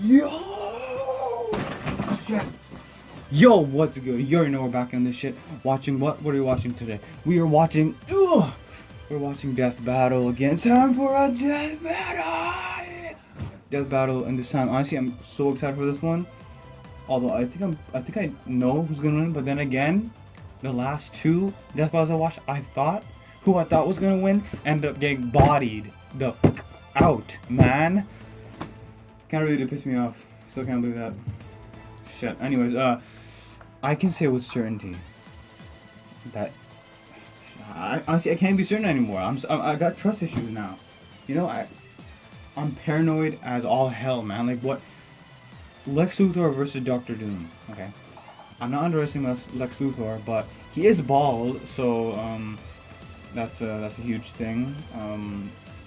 Yo! Shit. Yo, what's good? You already know we're back on this shit. Watching what? What are we watching today? We are watching. We're watching Death Battle again. Time for a Death Battle! Death Battle, and this time, honestly, I'm so excited for this one. Although I think I know who's gonna win, but then again, the last two Death Battles I watched, who I thought was gonna win, ended up getting bodied the fuck out, man. Kinda really did piss me off. Still can't believe that. Shit. Anyways, I can say with certainty that honestly I can't be certain anymore. I got trust issues now. You know, I'm paranoid as all hell, man. Like what? Lex Luthor versus Doctor Doom. Okay, I'm not underestimating Lex Luthor, but he is bald, so that's a huge thing.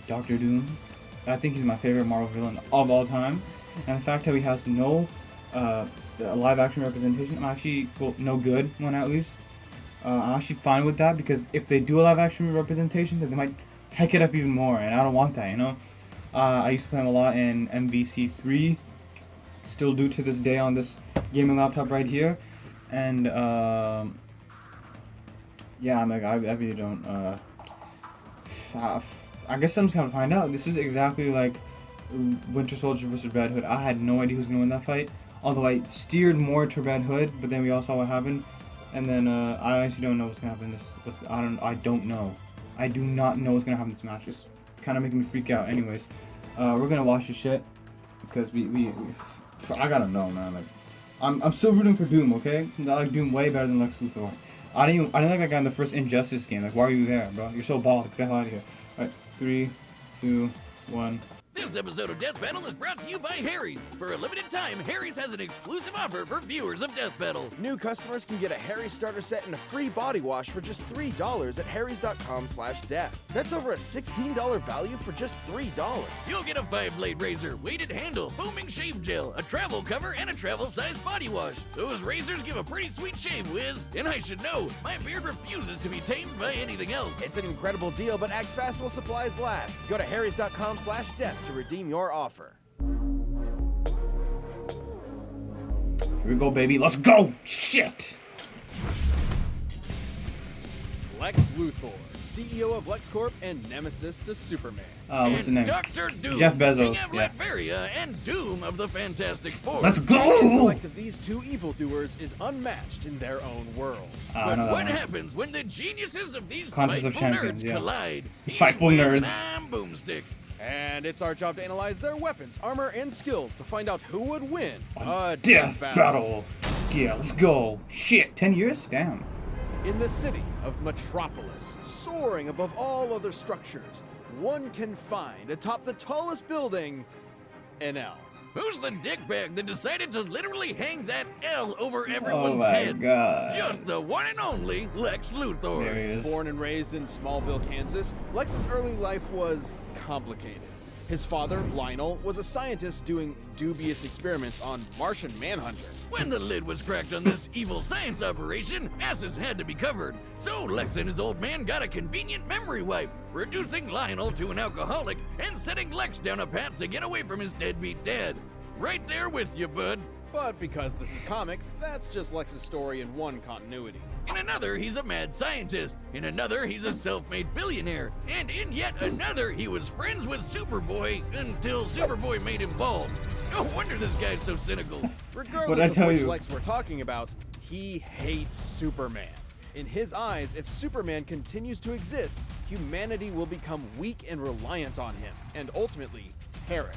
Doctor Doom, I think he's my favorite Marvel villain of all time, and the fact that he has no live action representation, I'm actually no good one at least. I'm actually fine with that because if they do a live action representation, then they might heck it up even more, and I don't want that, you know. I used to play him a lot in MVC3. Still do to this day on this gaming laptop right here, and yeah, I'm like I really don't. I guess I'm just gonna find out. This is exactly like Winter Soldier versus Red Hood. I had no idea who's gonna win that fight. Although I steered more to Red Hood, but then we all saw what happened, and then I actually don't know what's gonna happen. I don't know. I do not know what's gonna happen in this match. It's kind of making me freak out. Anyways, we're gonna watch this shit because I gotta know, man. Like, I'm still rooting for Doom, okay? I like Doom way better than Lex Luthor. I didn't like that guy in the first Injustice game. Like, why are you there, bro? You're so bald. Get the hell out of here. Alright, 3, 2, 1. This episode of Death Battle is brought to you by Harry's. For a limited time, Harry's has an exclusive offer for viewers of Death Battle. New customers can get a Harry's starter set and a free body wash for just $3 at harrys.com/death. That's over a $16 value for just $3. You'll get a 5-blade razor, weighted handle, foaming shave gel, a travel cover, and a travel-sized body wash. Those razors give a pretty sweet shave, Wiz. And I should know, my beard refuses to be tamed by anything else. It's an incredible deal, but act fast while supplies last. Go to harrys.com/death to redeem your offer. Here we go, baby. Let's go! Shit! Lex Luthor, CEO of LexCorp and nemesis to Superman. What's the name? Dr. Doom, Jeff Bezos, King of yeah. Latveria, and Doom of the Fantastic Four. Let's The go! intellect of these two evildoers is unmatched in their own worlds. But what happens when the geniuses of these Contest of spiteful Champions, nerds yeah. collide? Spiteful He's nerds. Wiz and I'm Boomstick. And it's our job to analyze their weapons, armor, and skills to find out who would win a Death Battle! Yeah, let's go. Shit, 10 years? Damn. In the city of Metropolis, soaring above all other structures, one can find atop the tallest building an L. Who's the dickbag that decided to literally hang that L over everyone's Oh my head? god. Just the one and only Lex Luthor. There he is. Born and raised in Smallville, Kansas, Lex's early life was complicated. His father, Lionel, was a scientist doing dubious experiments on Martian Manhunter. When the lid was cracked on this evil science operation, asses had to be covered. So Lex and his old man got a convenient memory wipe, reducing Lionel to an alcoholic and setting Lex down a path to get away from his deadbeat dad. Right there with you, bud. But because this is comics, that's just Lex's story in one continuity. In another, he's a mad scientist. In another, he's a self-made billionaire. And in yet another, he was friends with Superboy until Superboy made him bald. No wonder this guy's so cynical. Regardless of which Lex we're talking about, he hates Superman. In his eyes, if Superman continues to exist, humanity will become weak and reliant on him, and ultimately perish.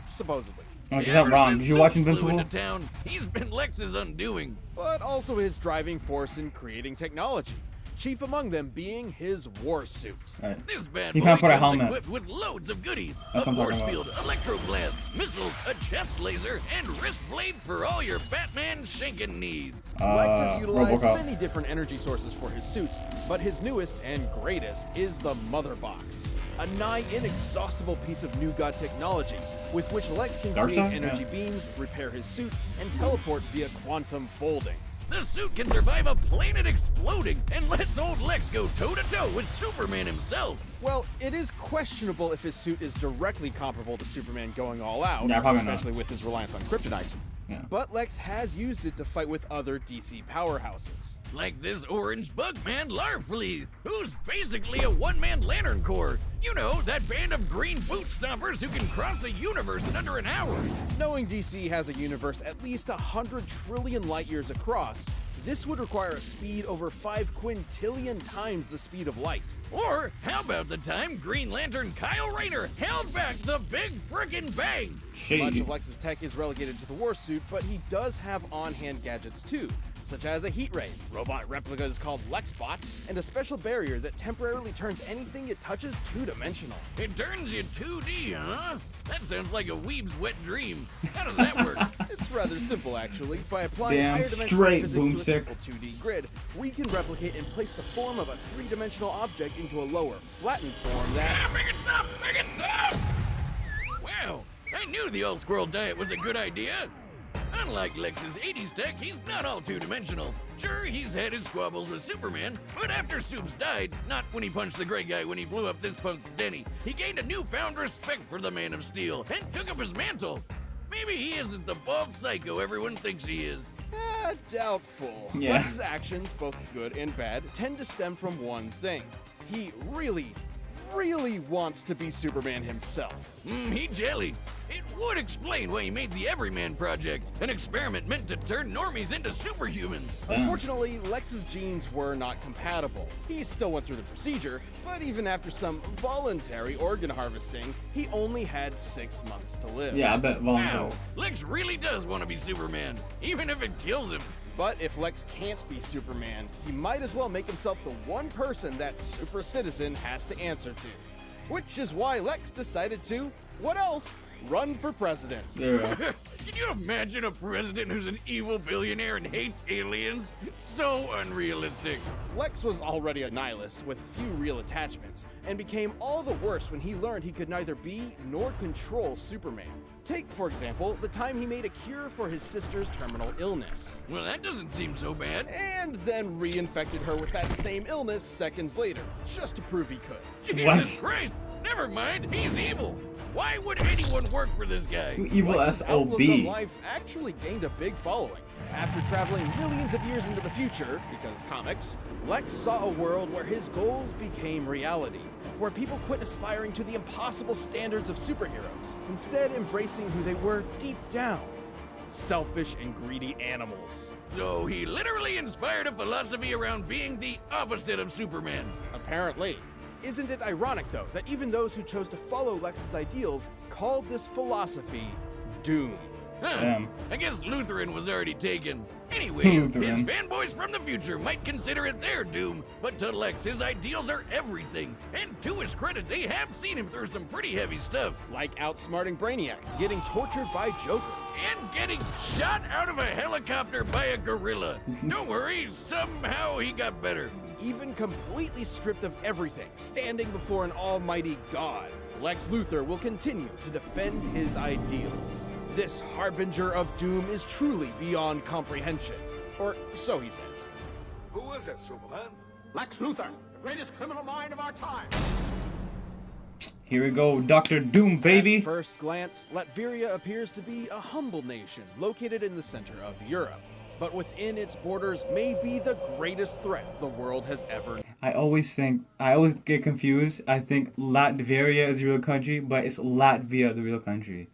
Supposedly. Oh, is that wrong? Did you watch Invincible? Into town, he's been Lex's undoing. But also his driving force in creating technology. Chief among them being his war suit. Right. This bad You boy can't put a comes helmet. equipped with loads of goodies. That's A what I'm force talking field, electroblasts, missiles, a chest laser, and wrist blades for all your Batman shanking needs. Lex has utilized Robocop. many different energy sources for his suits, but his newest and greatest is the Mother Box. A nigh inexhaustible piece of new god technology with which Lex can create Darkseid? energy beams, repair his suit, and teleport via quantum folding. The suit can survive a planet exploding and lets old Lex go toe-to-toe with Superman himself. Well, it is questionable if his suit is directly comparable to Superman going all out, Yeah, probably not. especially with his reliance on kryptonite. Yeah. But Lex has used it to fight with other DC powerhouses. Like this orange Bugman Larfleeze, who's basically a one-man Lantern Corps. You know, that band of green boot stompers who can cross the universe in under an hour. Knowing DC has a universe at least 100 trillion light years across, this would require a speed over 5 quintillion times the speed of light. Or how about the time Green Lantern Kyle Rayner held back the Big Frickin' Bang? Much Shady. of Lex's tech is relegated to the war suit, but he does have on-hand gadgets too, such as a heat ray, robot replicas called Lexbots, and a special barrier that temporarily turns anything it touches two-dimensional. It turns you 2D, huh? That sounds like a weeb's wet dream. How does that work? It's rather simple, actually. By applying Damn higher dimensional straight, physics to a Boomstick. simple 2D grid, we can replicate and place the form of a three-dimensional object into a lower, flattened form that... Ah, make it stop! Make it stop! Wow, I knew the old squirrel diet was a good idea. Unlike Lex's 80s tech, he's not all two-dimensional. Sure, he's had his squabbles with Superman, but after Supes died, not when he punched the gray guy when he blew up this punk Denny, he gained a newfound respect for the Man of Steel and took up his mantle. Maybe he isn't the bald psycho everyone thinks he is. Doubtful. Yeah. Lex's actions, both good and bad, tend to stem from one thing. He really wants to be Superman himself. He jelly. It would explain why he made the Everyman Project, an experiment meant to turn normies into superhumans. Unfortunately, Lex's genes were not compatible. He still went through the procedure, but even after some voluntary organ harvesting, he only had 6 months to live. Yeah, I bet voluntary. Wow, Lex really does want to be Superman, even if it kills him. But if Lex can't be Superman, he might as well make himself the one person that super citizen has to answer to. Which is why Lex decided to, what else? Run for president. Yeah. Can you imagine a president who's an evil billionaire and hates aliens? So unrealistic. Lex was already a nihilist with few real attachments, and became all the worse when he learned he could neither be nor control Superman. Take, for example, the time he made a cure for his sister's terminal illness, Well, that doesn't seem so bad. and then reinfected her with that same illness seconds later, just to prove he could. Jesus What? Christ! Never mind, he's evil. Why would anyone work for this guy? You evil Lex's outlook on SOB. life actually gained a big following. After traveling millions of years into the future, because comics, Lex saw a world where his goals became reality, where people quit aspiring to the impossible standards of superheroes, instead embracing who they were deep down, selfish and greedy animals. So he literally inspired a philosophy around being the opposite of Superman. Apparently. Isn't it ironic, though, that even those who chose to follow Lex's ideals called this philosophy doom? Huh. Damn. I guess Lutheran was already taken. Anyways, his Lutheran. fanboys from the future might consider it their doom, but to Lex, his ideals are everything. And to his credit, they have seen him through some pretty heavy stuff. Like outsmarting Brainiac, getting tortured by Joker, And getting shot out of a helicopter by a gorilla. Don't worry, somehow he got better. even completely stripped of everything, standing before an almighty God. Lex Luthor will continue to defend his ideals. This harbinger of doom is truly beyond comprehension. Or so he says. Who is it, Superman? Lex Luthor, the greatest criminal mind of our time. Here we go, Dr. Doom, baby. At first glance, Latveria appears to be a humble nation located in the center of Europe, but within its borders may be the greatest threat the world has ever. I always get confused. I think Latveria is the real country, but it's Latvia the real country.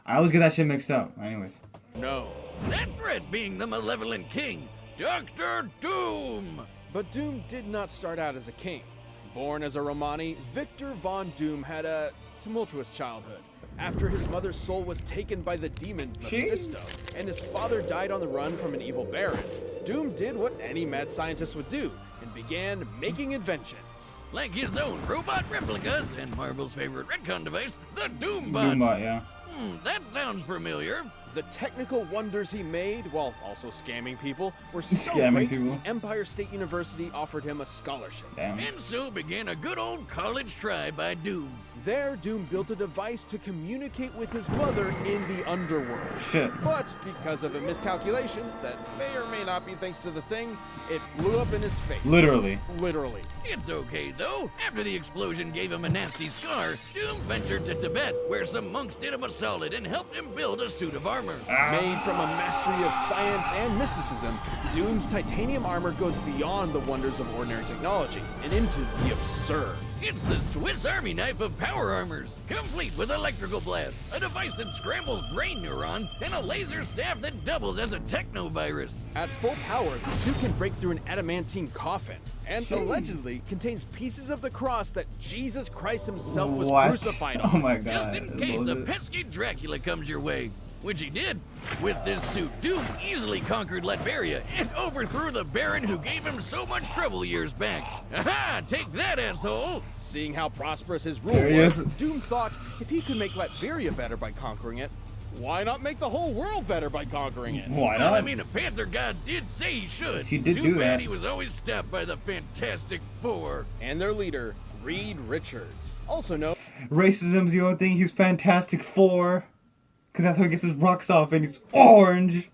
I always get that shit mixed up. Anyways. No. That threat being the malevolent king, Dr. Doom. But Doom did not start out as a king. Born as a Romani, Victor von Doom had a tumultuous childhood. After his mother's soul was taken by the demon Mephisto, and his father died on the run from an evil baron, Doom did what any mad scientist would do, and began making inventions. Like his own robot replicas and Marvel's favorite retcon device, the Doombots. Doombot, yeah. That sounds familiar. The technical wonders he made, while also scamming people, were so Scamming great people. the Empire State University offered him a scholarship. Damn. And so began a good old college try by Doom. There, Doom built a device to communicate with his mother in the underworld. Shit. But because of a miscalculation that may or may not be thanks to the thing, it blew up in his face. Literally. Literally. It's okay, though. After the explosion gave him a nasty scar, Doom ventured to Tibet, where some monks did him a solid and helped him build a suit of armor. Made from a mastery of science and mysticism, Doom's titanium armor goes beyond the wonders of ordinary technology and into the absurd. It's the Swiss Army knife of power armors, complete with electrical blast, a device that scrambles brain neurons, and a laser staff that doubles as a technovirus. At full power, the suit can break through an adamantine coffin, and allegedly contains pieces of the cross that Jesus Christ himself was crucified on. Oh my god. Just in case a pesky Dracula comes your way. Which he did. With this suit, Doom easily conquered Latveria and overthrew the Baron who gave him so much trouble years back. Aha! Take that, asshole! Seeing how prosperous his rule There he was, is. Doom thought if he could make Latveria better by conquering it, why not make the whole world better by conquering it? Why Well, not? I mean, a Panther God did say he should. He did Too do bad that. he was always stopped by the Fantastic Four. And their leader, Reed Richards. Also known Racism's the only thing he's Fantastic for. Because that's how he gets his rocks off and he's orange.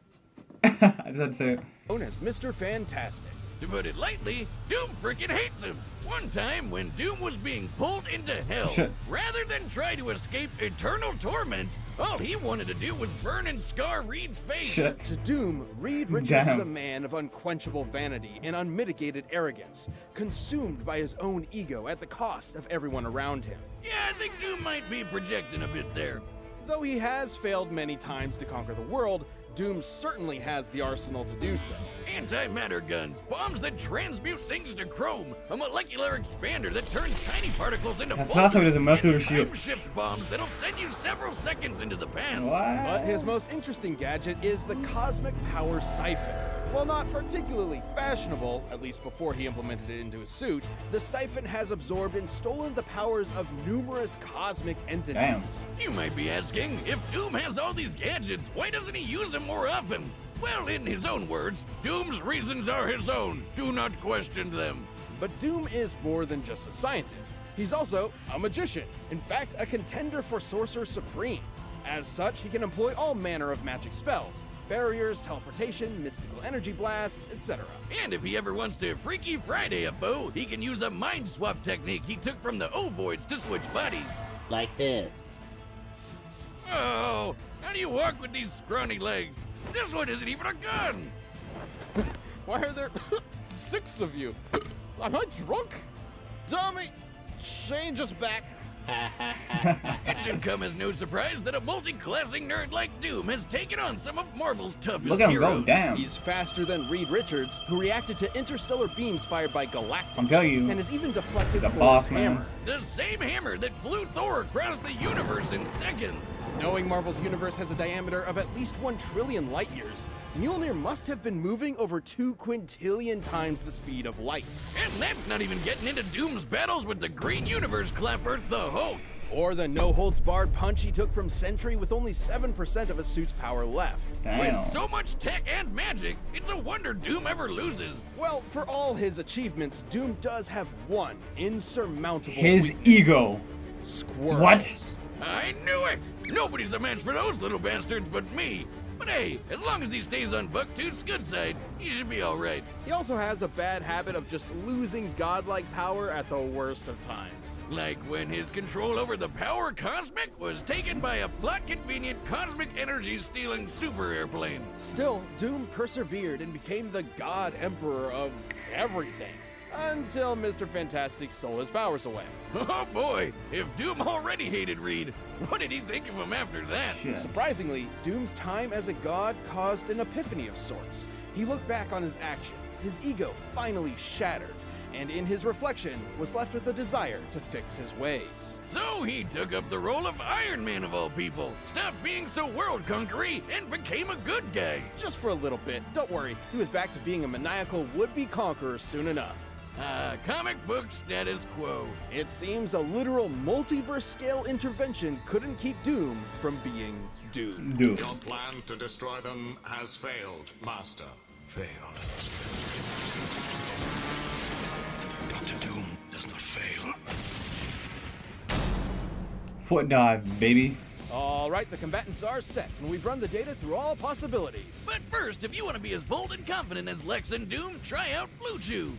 I just had to say it. as Mr. Fantastic. To put it lightly, Doom freaking hates him. One time, when Doom was being pulled into hell, Shit. rather than try to escape eternal torment, all he wanted to do was burn and scar Reed's face. Shit. To Doom, Reed Richards Damn. is a man of unquenchable vanity and unmitigated arrogance, consumed by his own ego at the cost of everyone around him. Yeah, I think Doom might be projecting a bit there. Though he has failed many times to conquer the world, Doom certainly has the arsenal to do so. Antimatter guns, bombs that transmute things to chrome, a molecular expander that turns tiny particles into That's boulders, not how he does a molecular and shield. time-shift bombs that'll send you several seconds into the past. What? But his most interesting gadget is the Cosmic Power Siphon. While not particularly fashionable, at least before he implemented it into his suit, the siphon has absorbed and stolen the powers of numerous cosmic entities. Damn. You might be asking, if Doom has all these gadgets, why doesn't he use them more often? Well, in his own words, Doom's reasons are his own. Do not question them. But Doom is more than just a scientist. He's also a magician. In fact, a contender for Sorcerer Supreme. As such, he can employ all manner of magic spells. Barriers, teleportation, mystical energy blasts, etc. And if he ever wants to Freaky Friday a foe, he can use a mind swap technique he took from the Ovoids to switch bodies. Like this. Oh, how do you walk with these scrawny legs? This one isn't even a gun. Why are there 6 of you? Am I drunk? Dummy, change us back. It should come as no surprise that a multi-classing nerd like Doom has taken on some of Marvel's toughest Look at him go, heroes. damn. He's faster than Reed Richards, who reacted to interstellar beams fired by Galactus. I'm telling you, and has even deflected the Thor's boss, man. hammer. The same hammer that flew Thor across the universe in seconds. Knowing Marvel's universe has a diameter of at least 1 trillion light years, Mjolnir must have been moving over 2 quintillion times the speed of light. And that's not even getting into Doom's battles with the Green Universe Clapper, the Hulk. Or the no-holds-barred punch he took from Sentry with only 7% of his suit's power left. Damn. With so much tech and magic, it's a wonder Doom ever loses. Well, for all his achievements, Doom does have one insurmountable His weakness. ego. Squirrels. What? I knew it! Nobody's a match for those little bastards but me. But hey, as long as he stays on Bucktooth's good side, he should be alright. He also has a bad habit of just losing godlike power at the worst of times. Like when his control over the Power Cosmic was taken by a plot-convenient cosmic energy-stealing super airplane. Still, Doom persevered and became the God Emperor of everything. Until Mr. Fantastic stole his powers away. Oh boy, if Doom already hated Reed, what did he think of him after that? Shit. Surprisingly, Doom's time as a god caused an epiphany of sorts. He looked back on his actions, his ego finally shattered, and in his reflection was left with a desire to fix his ways. So he took up the role of Iron Man of all people, stopped being so world-conquery, and became a good guy. Just for a little bit, don't worry, he was back to being a maniacal would-be conqueror soon enough. Comic book status quo. It seems a literal multiverse-scale intervention couldn't keep Doom from being Doom. Dude. Your plan to destroy them has failed, Master. Failed. Dr. Doom does not fail. Foot dive, baby. All right, the combatants are set, and we've run the data through all possibilities. But first, if you want to be as bold and confident as Lex and Doom, try out Blue Chew.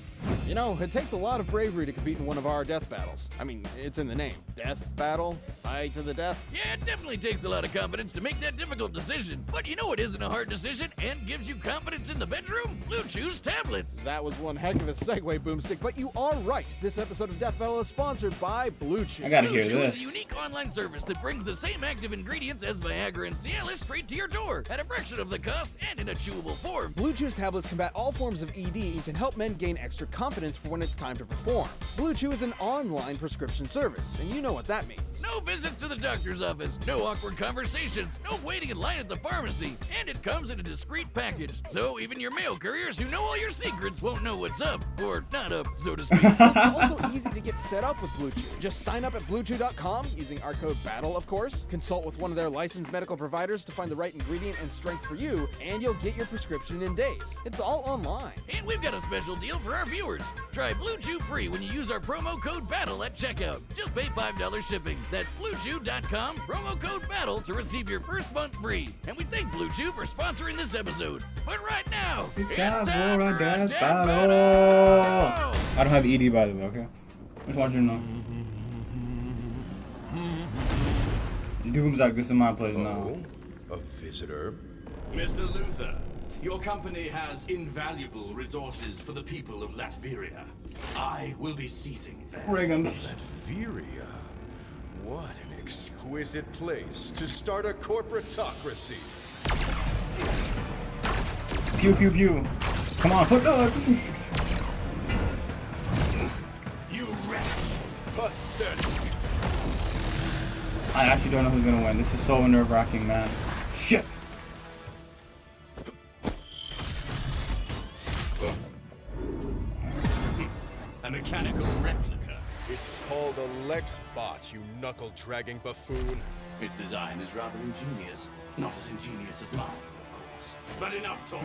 You know, it takes a lot of bravery to compete in one of our death battles. I mean, it's in the name. Death battle? Fight to the death? Yeah, it definitely takes a lot of confidence to make that difficult decision. But you know it isn't a hard decision and gives you confidence in the bedroom? Blue Chew's tablets. That was one heck of a segue, Boomstick, but you are right. This episode of Death Battle is sponsored by Blue Chew. I gotta Blue hear Chew this. is a unique online service that brings the same active ingredients as Viagra and Cialis straight to your door at a fraction of the cost and in a chewable form. Blue Chew's tablets combat all forms of ED and can help men gain extra confidence for when it's time to perform. Blue Chew is an online prescription service, and you know what that means. No visits to the doctor's office, no awkward conversations, no waiting in line at the pharmacy, and it comes in a discreet package. So even your mail couriers who know all your secrets won't know what's up, or not up, so to speak. It's also easy to get set up with Blue Chew. Just sign up at bluechew.com using our code BATTLE, of course. Consult with one of their licensed medical providers to find the right ingredient and strength for you, and you'll get your prescription in days. It's all online. And we've got a special deal for our viewers. Try Blue Chew free when you use our promo code BATTLE at checkout. Just pay $5 shipping. That's bluechew.com, promo code BATTLE to receive your first month free. And we thank Blue Chew for sponsoring this episode. But right now, it's time for a Death Battle! I don't have ED, by the way, okay? I just want you to know. Doom's like, this is my place now. A visitor? Mr. Luthor, your company has invaluable resources for the people of Latveria. I will be seizing them. Reagan. Latveria? What an exquisite place to start a corporatocracy. Pew, pew, pew. Come on, foot dog. You wretch! Pathetic. I actually don't know who's gonna win. This is so nerve-wracking, man. Shit. A mechanical replica. It's called a Lex bot, you knuckle-dragging buffoon. Its design is rather ingenious. Not as ingenious as mine, of course. But enough talk.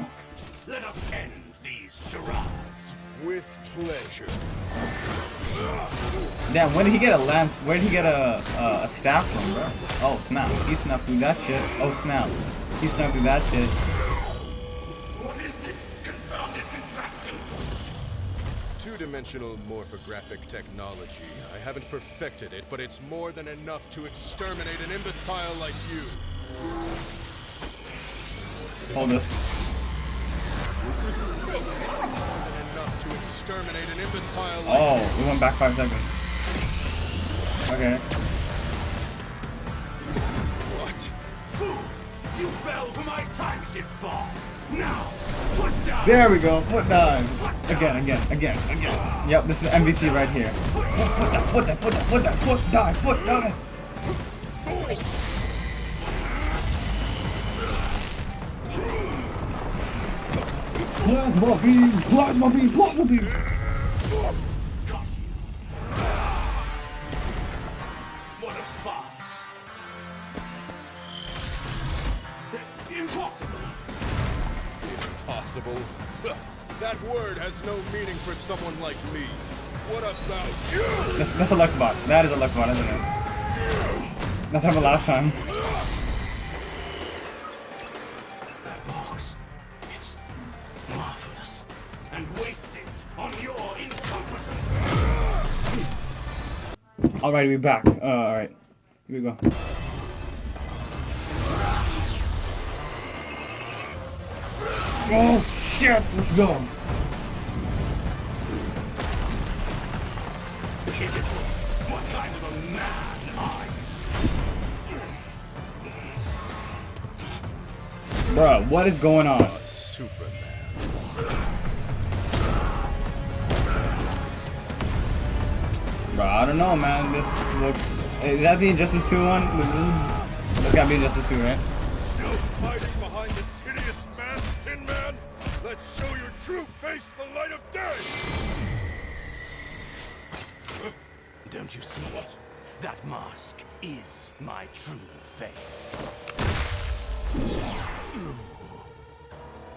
Let us end these charades. With pleasure. Damn, when did he get a lance? Where did he get a staff from, bro? Oh, snap. He snapped through that shit. Oh, snap. He snapped through that shit. What is this confounded contraption? Two-dimensional morphographic technology. I haven't perfected it, but it's more than enough to exterminate an imbecile like you. Hold this. Enough to exterminate an imbecile like Oh, we went back 5 seconds. Okay. What? Fool! You fell for my time shift bomb! Now, foot down! There we go. Foot dive. Again. Yep, this is MVC right here. Foot dive. Plasma beam. Got you. What a farce! Impossible! Impossible. That word has no meaning for someone like me. What about you? That's a Lex bot. That is a Lex bot, isn't it? That's happened last time. That box. It's marvelous. And wasted on your incompetence. Alright, we're back. Alright. Here we go. Oh shit! Let's go. Pitiful. What kind of a man are you? Bruh, what is going on? Superman. Bruh, I don't know, man. This looks... Is that the Injustice 2 one? That's gotta be Injustice 2, right? Still hiding behind this hideous mask, Tin Man? Let's show your true face the light of day! Don't you see it? That mask is my true face.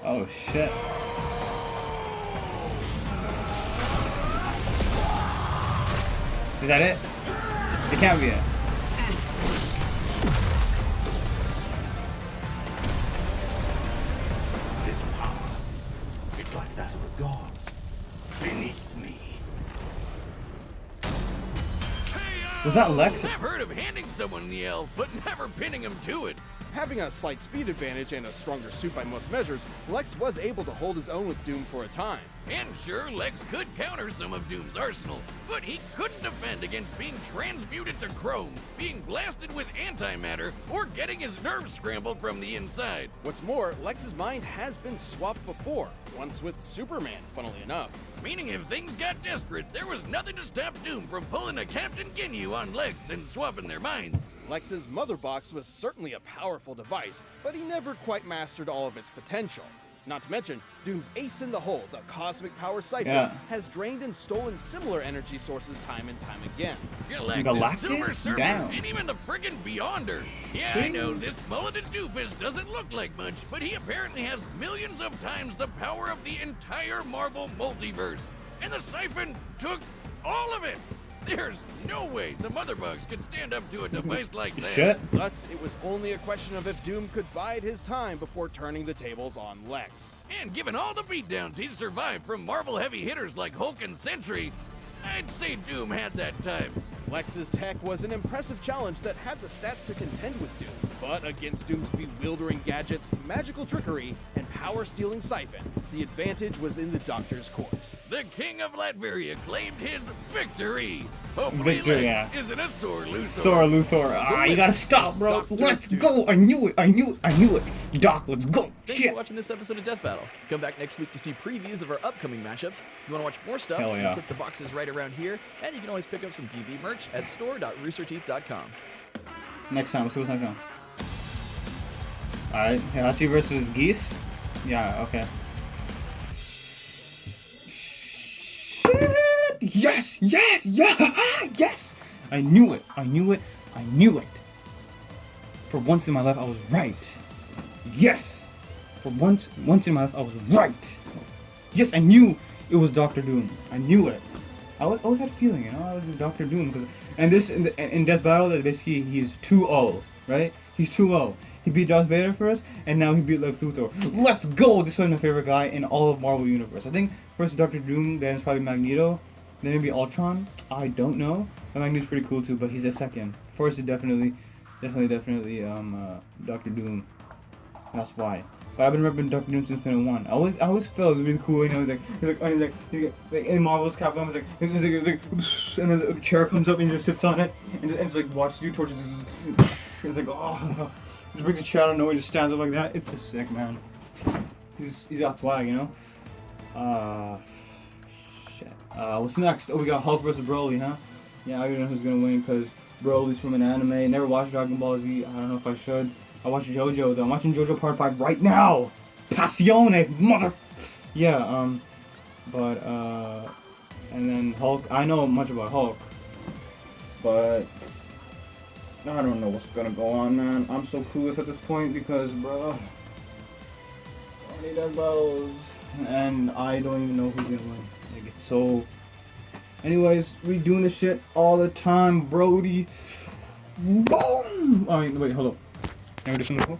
Oh shit. Is that it? It can't be it. that of the gods beneath me. Was that Lex? I've heard of handing someone the L, but never pinning him to it. Having a slight speed advantage and a stronger suit by most measures, Lex was able to hold his own with Doom for a time. And sure, Lex could counter some of Doom's arsenal, but he couldn't defend against being transmuted to chrome, being blasted with antimatter, or getting his nerves scrambled from the inside. What's more, Lex's mind has been swapped before, once with Superman, funnily enough. Meaning if things got desperate, there was nothing to stop Doom from pulling a Captain Ginyu on Lex and swapping their minds. Lex's mother box was certainly a powerful device, but he never quite mastered all of its potential. Not to mention, Doom's ace in the hole, the cosmic power siphon, has drained and stolen similar energy sources time and time again. Galactus, Silver Surfer, Damn. and even the friggin' Beyonder. Yeah, I know, this mulleted doofus doesn't look like much, but he apparently has millions of times the power of the entire Marvel multiverse. And the siphon took all of it! There's no way the mother bugs could stand up to a device like that. Shit. Thus, it was only a question of if Doom could bide his time before turning the tables on Lex. And given all the beatdowns he's survived from Marvel heavy hitters like Hulk and Sentry, I'd say Doom had that time. Lex's tech was an impressive challenge that had the stats to contend with Doom, but against Doom's bewildering gadgets, magical trickery, and power-stealing siphon, the advantage was in the Doctor's court. The King of Latveria claimed his victory. Hopefully Victory, Lex isn't a sore Luthor. Sora Luthor. Ah, you gotta stop, bro. Let's go. I knew it. Doc, let's go. Thanks Shit. for watching this episode of Death Battle. Come back next week to see previews of our upcoming matchups. If you want to watch more stuff, Hell you yeah. can click the boxes right around here, and you can always pick up some DB merch at store.roosterteeth.com. Next time, let's see what's next time. Alright, Hachi versus Geese? Yeah, okay. Shit! Yes! Yes! I knew it! For once in my life, I was right. Yes! For once in my life, I was right. Yes, I knew it was Doctor Doom. I knew it. I always had a feeling, I was Doctor Doom because, and this in Death Battle, that basically he's 2-0, right? He's 2-0. He beat Darth Vader for us, and now he beat Lex Luthor. Let's go! This is my favorite guy in all of Marvel Universe. I think first Doctor Doom, then it's probably Magneto, then maybe Ultron. I don't know. But Magneto's pretty cool too, but he's a second. First is definitely Doctor Doom. That's why. But I've been repping Doctor Doom since Panel 1. I always felt it was really cool. He's like in Marvel's Capcom, he's like, and then the chair comes up and he just sits on it and just like watches you torches. It's like, oh, just brings a chair out of nowhere, just stands up like that. It's just sick, man. He's got swag, Shit. What's next? Oh, we got Hulk versus Broly, huh? Yeah, I already know who's gonna win because Broly's from an anime. Never watched Dragon Ball Z. I don't know if I should. I watched JoJo though. I'm watching JoJo Part 5 right now. Passione, mother. Yeah. And then Hulk. I know much about Hulk, but I don't know what's gonna go on, man. I'm so clueless at this point because, bro, I need Death Battles, and I don't even know who's gonna win. Like, it's so. Anyways, we doing this shit all the time, Brody. Boom. Oh, wait, hold up. Can we do something cool?